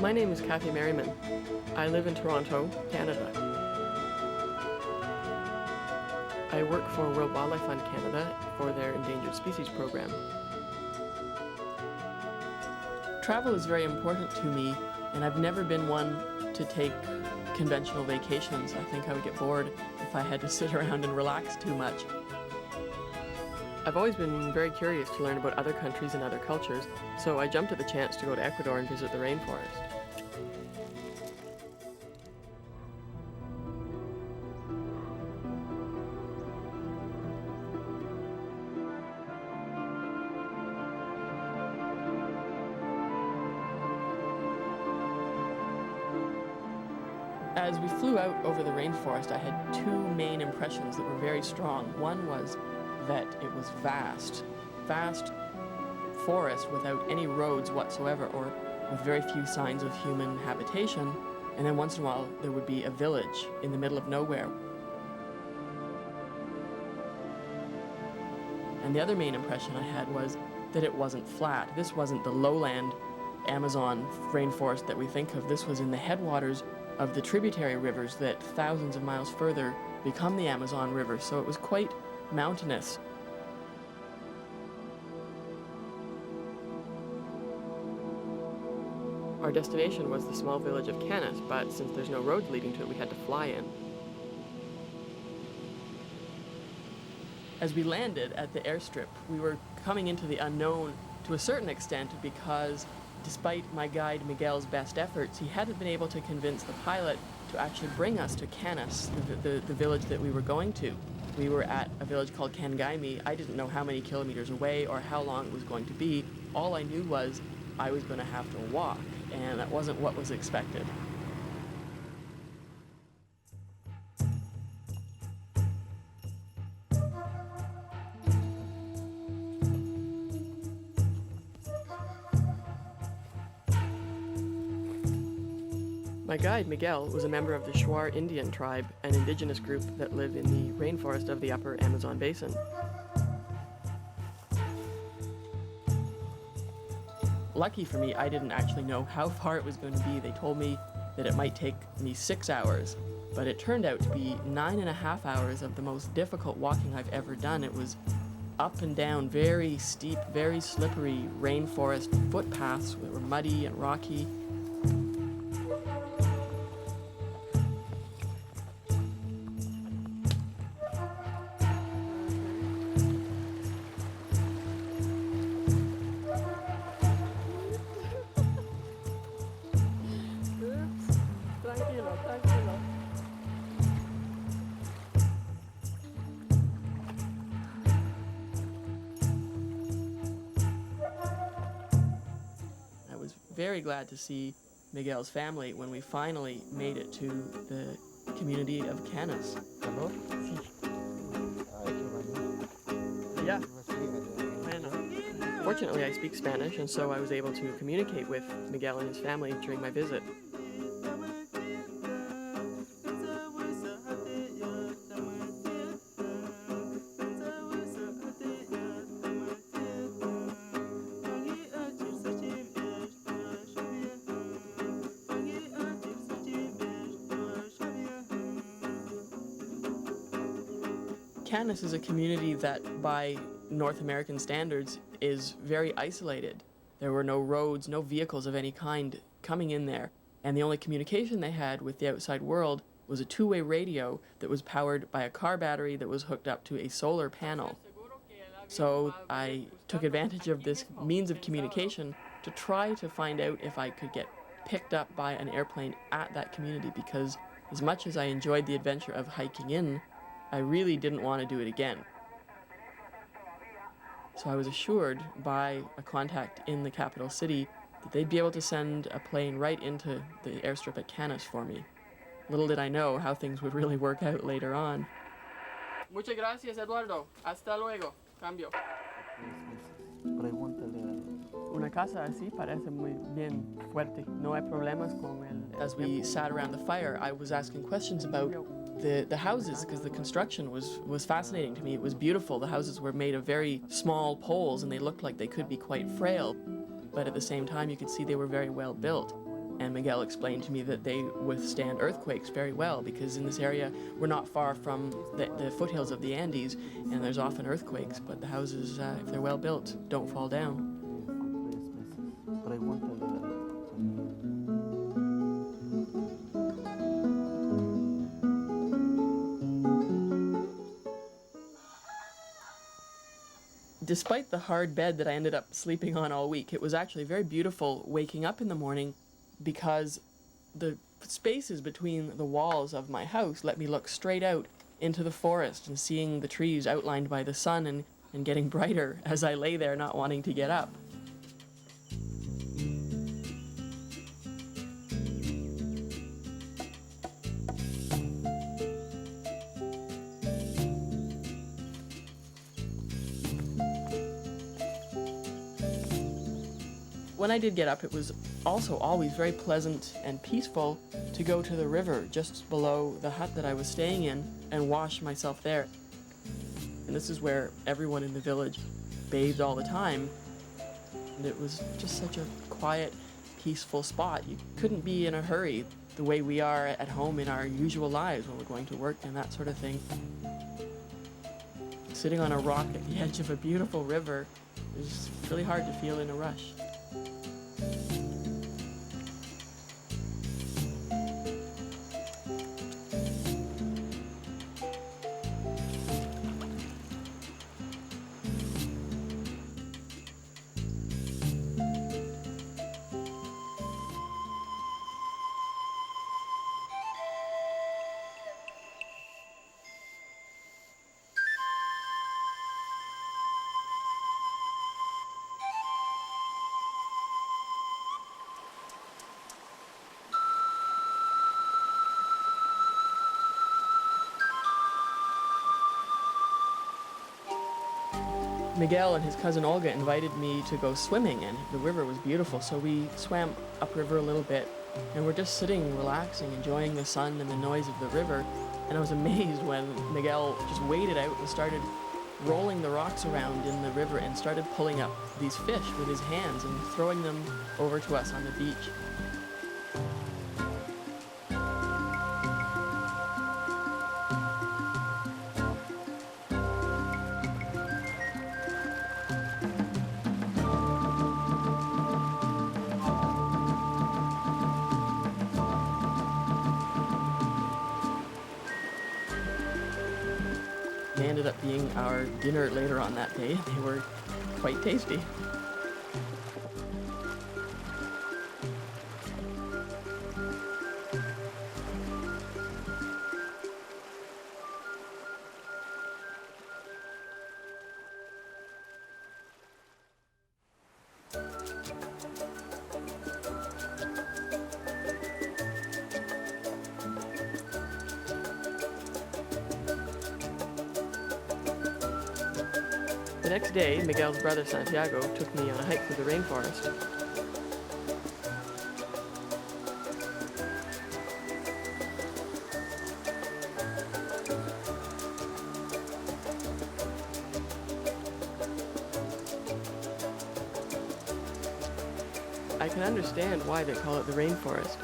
My name is Cathy Merriman. I live in Toronto, Canada. I work for World Wildlife Fund Canada for their Endangered Species program. Travel is very important to me, and I've never been one to take conventional vacations. I think I would get bored if I had to sit around and relax too much. I've always been very curious to learn about other countries and other cultures, so I jumped at the chance to go to Ecuador and visit the rainforest. As we flew out over the rainforest, I had two main impressions that were very strong. One was that it was vast forest without any roads whatsoever, or with very few signs of human habitation. And then once in a while, there would be a village in the middle of nowhere. And the other main impression I had was that it wasn't flat. This wasn't the lowland Amazon rainforest that we think of. This was in the headwaters of the tributary rivers that thousands of miles further become the Amazon River, so it was quite mountainous. Our destination was the small village of Canas, but since there's no roads leading to it, we had to fly in. As we landed at the airstrip, we were coming into the unknown to a certain extent because despite my guide Miguel's best efforts, he hadn't been able to convince the pilot to actually bring us to Canas, the village that we were going to. We were at a village called Cangaimi. I didn't know how many kilometers away or how long it was going to be. All I knew was I was going to have to walk, and that wasn't what was expected. My guide, Miguel, was a member of the Shuar Indian tribe, an indigenous group that live in the rainforest of the upper Amazon basin. Lucky for me, I didn't actually know how far it was going to be. They told me that it might take me 6 hours, but it turned out to be 9.5 hours of the most difficult walking I've ever done. It was up and down, very steep, very slippery rainforest footpaths that were muddy and rocky. I was very glad to see Miguel's family when we finally made it to the community of Canas. ¿Calor? Sí. Ay, qué bueno. Yeah. Bueno. Fortunately, I speak Spanish, and so I was able to communicate with Miguel and his family during my visit. Canas is a community that, by North American standards, is very isolated. There were no roads, no vehicles of any kind coming in there, and the only communication they had with the outside world was a two-way radio that was powered by a car battery that was hooked up to a solar panel. So I took advantage of this means of communication to try to find out if I could get picked up by an airplane at that community, because as much as I enjoyed the adventure of hiking in, I really didn't want to do it again. So I was assured by a contact in the capital city that they'd be able to send a plane right into the airstrip at Canas for me. Little did I know how things would really work out later on. Muchas gracias, Eduardo. Hasta luego. Cambio. Pregúntale. Una casa así parece muy bien fuerte. No hay problemas con el... As we sat around the fire, I was asking questions about the houses, because the construction was fascinating to me. It was beautiful. The houses were made of very small poles, and they looked like they could be quite frail. But at the same time, you could see they were very well built. And Miguel explained to me that they withstand earthquakes very well because in this area we're not far from the foothills of the Andes, and there's often earthquakes, but the houses, if they're well built, don't fall down. But I want Despite the hard bed that I ended up sleeping on all week, it was actually very beautiful waking up in the morning because the spaces between the walls of my house let me look straight out into the forest and seeing the trees outlined by the sun and getting brighter as I lay there not wanting to get up. When I did get up, it was also always very pleasant and peaceful to go to the river just below the hut that I was staying in and wash myself there. And this is where everyone in the village bathed all the time. And it was just such a quiet, peaceful spot. You couldn't be in a hurry the way we are at home in our usual lives when we're going to work and that sort of thing. Sitting on a rock at the edge of a beautiful river is really hard to feel in a rush. Miguel and his cousin Olga invited me to go swimming, and the river was beautiful, so we swam upriver a little bit, and we're just sitting, relaxing, enjoying the sun and the noise of the river, and I was amazed when Miguel just waded out and started rolling the rocks around in the river and started pulling up these fish with his hands and throwing them over to us on the beach. They ended up being our dinner later on that day. They were quite tasty. The next day, Miguel's brother Santiago took me on a hike through the rainforest. I can understand why they call it the rainforest.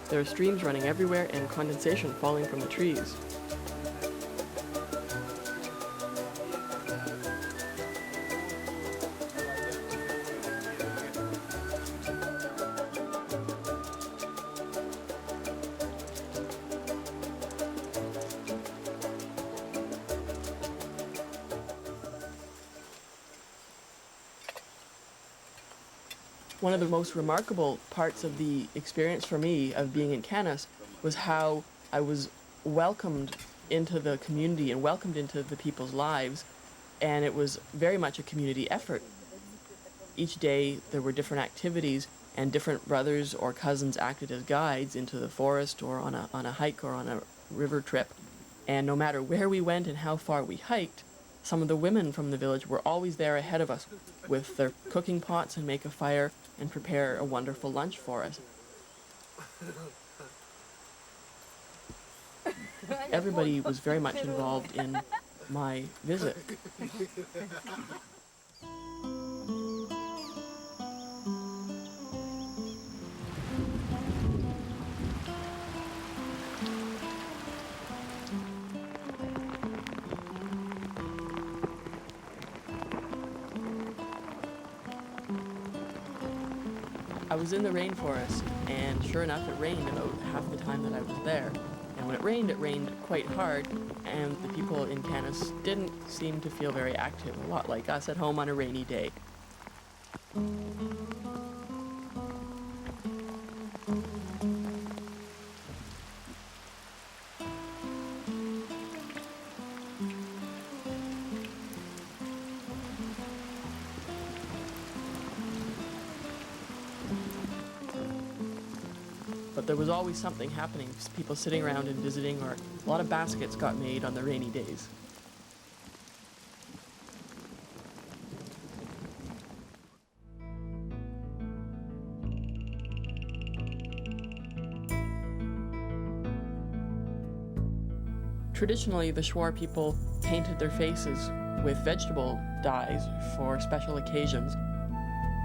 There are streams running everywhere and condensation falling from the trees. One of the most remarkable parts of the experience for me of being in Canis was how I was welcomed into the community and welcomed into the people's lives, and it was very much a community effort. Each day there were different activities, and different brothers or cousins acted as guides into the forest or on a hike or on a river trip. And no matter where we went and how far we hiked, some of the women from the village were always there ahead of us with their cooking pots and make a fire and prepare a wonderful lunch for us. Everybody was very much involved in my visit. I was in the rainforest, and sure enough, it rained about half the time that I was there. And when it rained quite hard, and the people in Canis didn't seem to feel very active, a lot like us at home on a rainy day. But there was always something happening, people sitting around and visiting, or a lot of baskets got made on the rainy days. Traditionally, the Shuar people painted their faces with vegetable dyes for special occasions.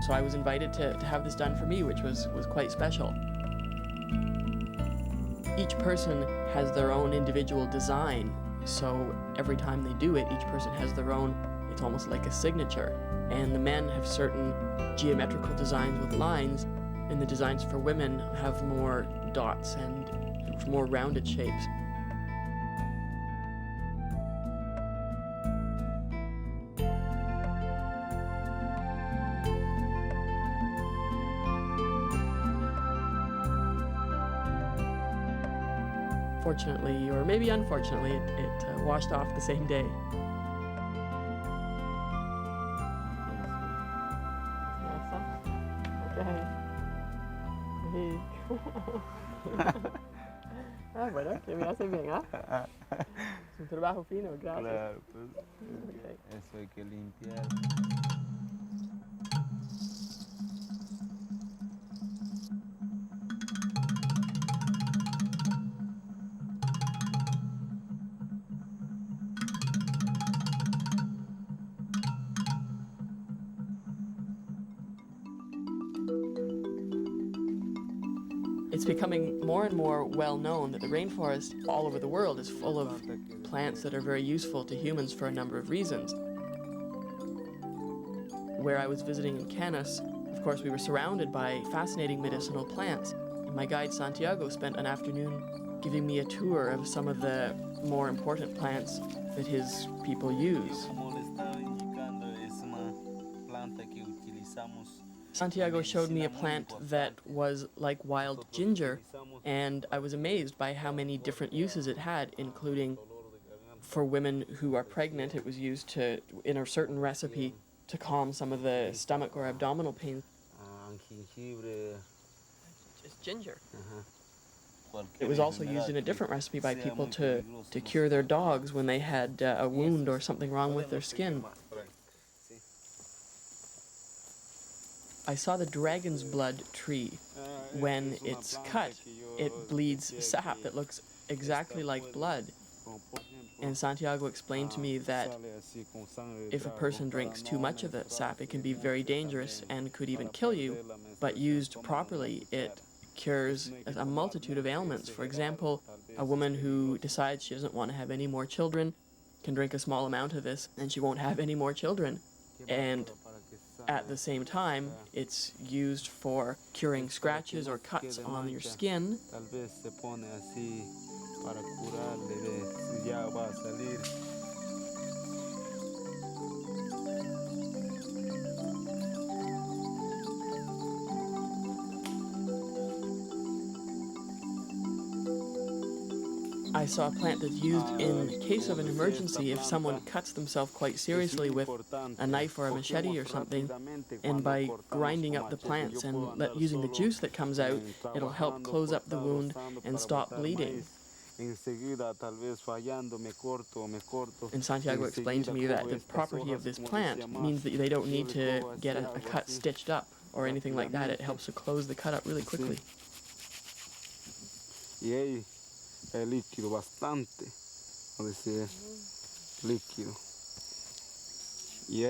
So I was invited to have this done for me, which was quite special. Each person has their own individual design, so every time they do it, each person has their own, it's almost like a signature. And the men have certain geometrical designs with lines, and the designs for women have more dots and more rounded shapes. Fortunately, or maybe unfortunately, it washed off the same day. Ah, bueno, que me hace bien, ¿ah? Es un trabajo fino, gracias. Claro, pues Okay. eso hay que limpiar. It's becoming more and more well known that the rainforest all over the world is full of plants that are very useful to humans for a number of reasons. Where I was visiting in Canis, of course, we were surrounded by fascinating medicinal plants. And my guide Santiago spent an afternoon giving me a tour of some of the more important plants that his people use. Santiago showed me a plant that was like wild ginger, and I was amazed by how many different uses it had, including for women who are pregnant. It was used to, in a certain recipe, to calm some of the stomach or abdominal pain. Just ginger. It was also used in a different recipe by people to cure their dogs when they had a wound or something wrong with their skin. I saw the dragon's blood tree. When it's cut, it bleeds sap that looks exactly like blood. And Santiago explained to me that if a person drinks too much of that sap, it can be very dangerous and could even kill you. But used properly, it cures a multitude of ailments. For example, a woman who decides she doesn't want to have any more children can drink a small amount of this and she won't have any more children. And at the same time, it's used for curing scratches or cuts on your skin. I saw a plant that's used in case of an emergency if someone cuts themselves quite seriously with a knife or a machete or something, and by grinding up the plants and using the juice that comes out, it'll help close up the wound and stop bleeding. And Santiago explained to me that the property of this plant means that they don't need to get a cut stitched up or anything like that. It helps to close the cut up really quickly. Es líquido bastante, a decir, líquido. Y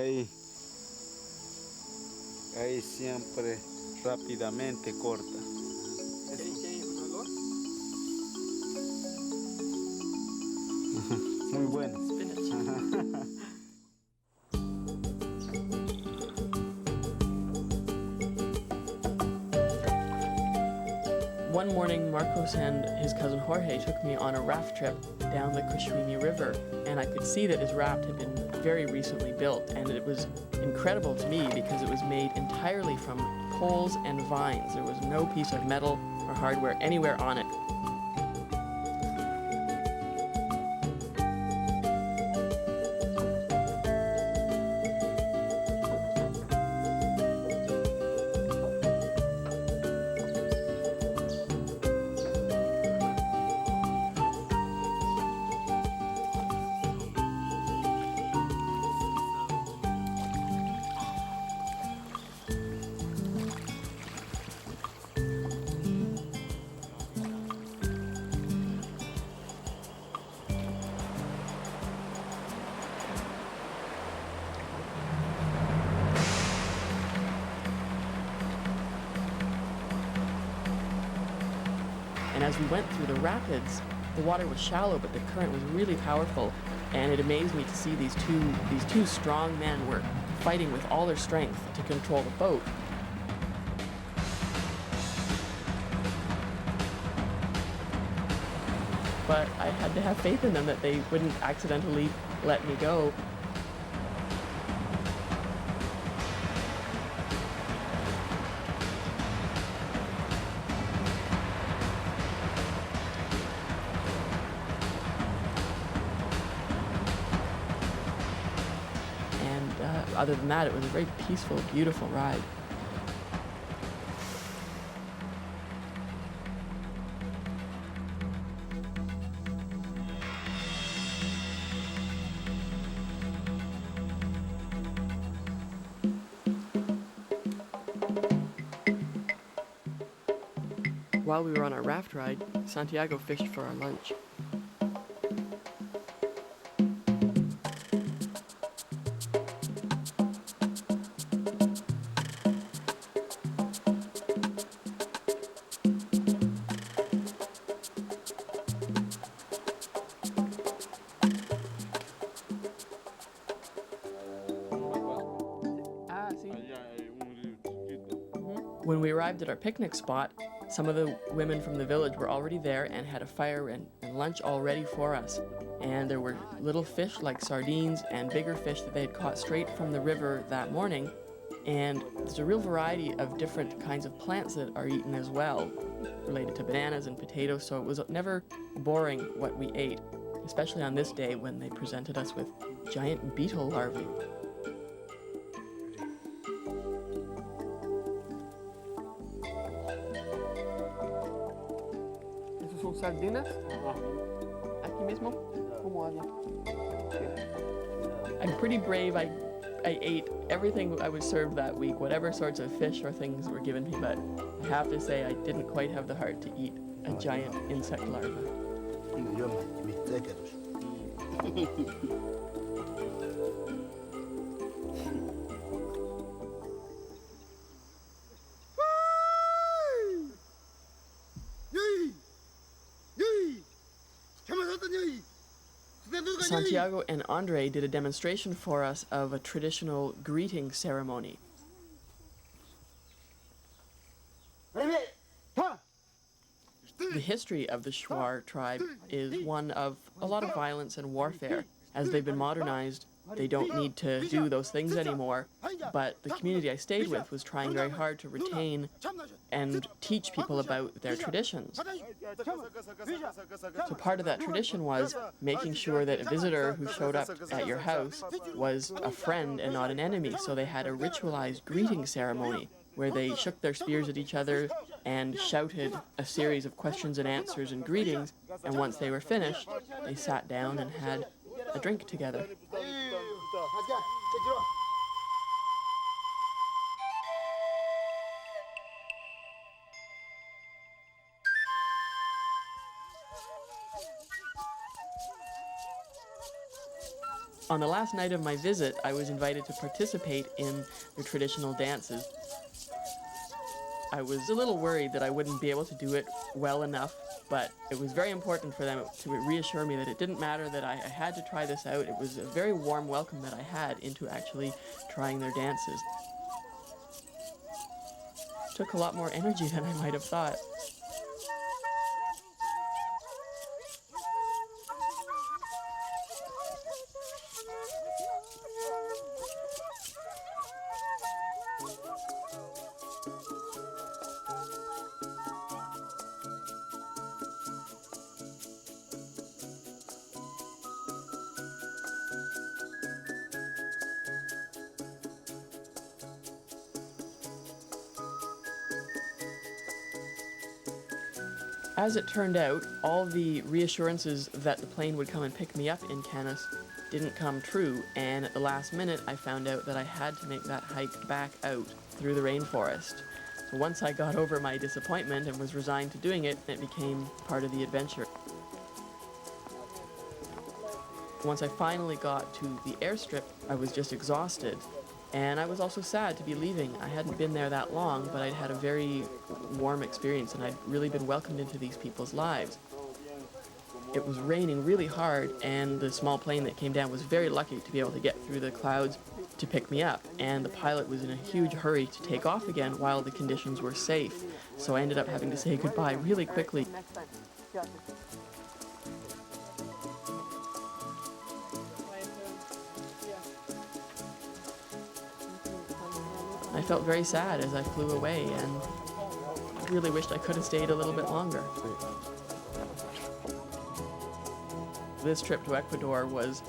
ahí siempre rápidamente corta. Muy bueno. One morning, Marcos and his cousin Jorge took me on a raft trip down the Krishwimi River, and I could see that his raft had been very recently built, and it was incredible to me because it was made entirely from poles and vines. There was no piece of metal or hardware anywhere on it. And as we went through the rapids, the water was shallow, but the current was really powerful. And it amazed me to see these two strong men were fighting with all their strength to control the boat. But I had to have faith in them that they wouldn't accidentally let me go. Other than that, it was a very peaceful, beautiful ride. While we were on our raft ride, Santiago fished for our lunch. When we arrived at our picnic spot, some of the women from the village were already there and had a fire and lunch all ready for us. And there were little fish like sardines and bigger fish that they had caught straight from the river that morning. And there's a real variety of different kinds of plants that are eaten as well, related to bananas and potatoes, so it was never boring what we ate, especially on this day when they presented us with giant beetle larvae. ¿Son sardinas? Aquí mismo? ¿Cómo habla? I'm pretty brave. I ate everything I was served that week, whatever sorts of fish or things were given me, but I have to say I didn't quite have the heart to eat a giant insect larva. Santiago and Andre did a demonstration for us of a traditional greeting ceremony. The history of the Shuar tribe is one of a lot of violence and warfare. As they've been modernized, they don't need to do those things anymore, but the community I stayed with was trying very hard to retain and teach people about their traditions. So part of that tradition was making sure that a visitor who showed up at your house was a friend and not an enemy. So they had a ritualized greeting ceremony where they shook their spears at each other and shouted a series of questions and answers and greetings, and once they were finished, they sat down and had a drink together. On the last night of my visit, I was invited to participate in their traditional dances. I was a little worried that I wouldn't be able to do it well enough, but it was very important for them to reassure me that it didn't matter, that I had to try this out. It was a very warm welcome that I had into actually trying their dances. It took a lot more energy than I might have thought. As it turned out, all the reassurances that the plane would come and pick me up in Canis didn't come true, and at the last minute I found out that I had to make that hike back out through the rainforest. So once I got over my disappointment and was resigned to doing it, it became part of the adventure. Once I finally got to the airstrip, I was just exhausted. And I was also sad to be leaving. I hadn't been there that long, but I'd had a very warm experience and I'd really been welcomed into these people's lives. It was raining really hard, and the small plane that came down was very lucky to be able to get through the clouds to pick me up. And the pilot was in a huge hurry to take off again while the conditions were safe. So I ended up having to say goodbye really quickly. I felt very sad as I flew away and really wished I could have stayed a little bit longer. This trip to Ecuador was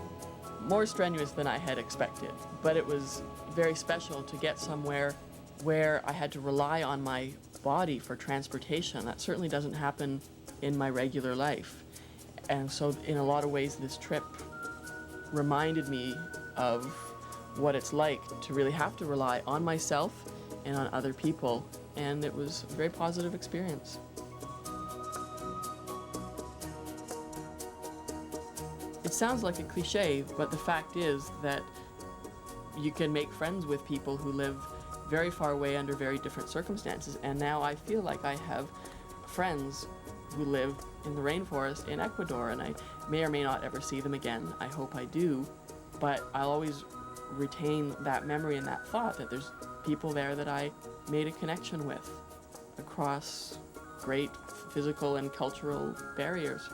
more strenuous than I had expected, but it was very special to get somewhere where I had to rely on my body for transportation. That certainly doesn't happen in my regular life. And so in a lot of ways this trip reminded me of what it's like to really have to rely on myself and on other people, and it was a very positive experience. It sounds like a cliche, but the fact is that you can make friends with people who live very far away under very different circumstances, and now I feel like I have friends who live in the rainforest in Ecuador, and I may or may not ever see them again. I hope I do, but I'll always retain that memory and that thought that there's people there that I made a connection with across great physical and cultural barriers.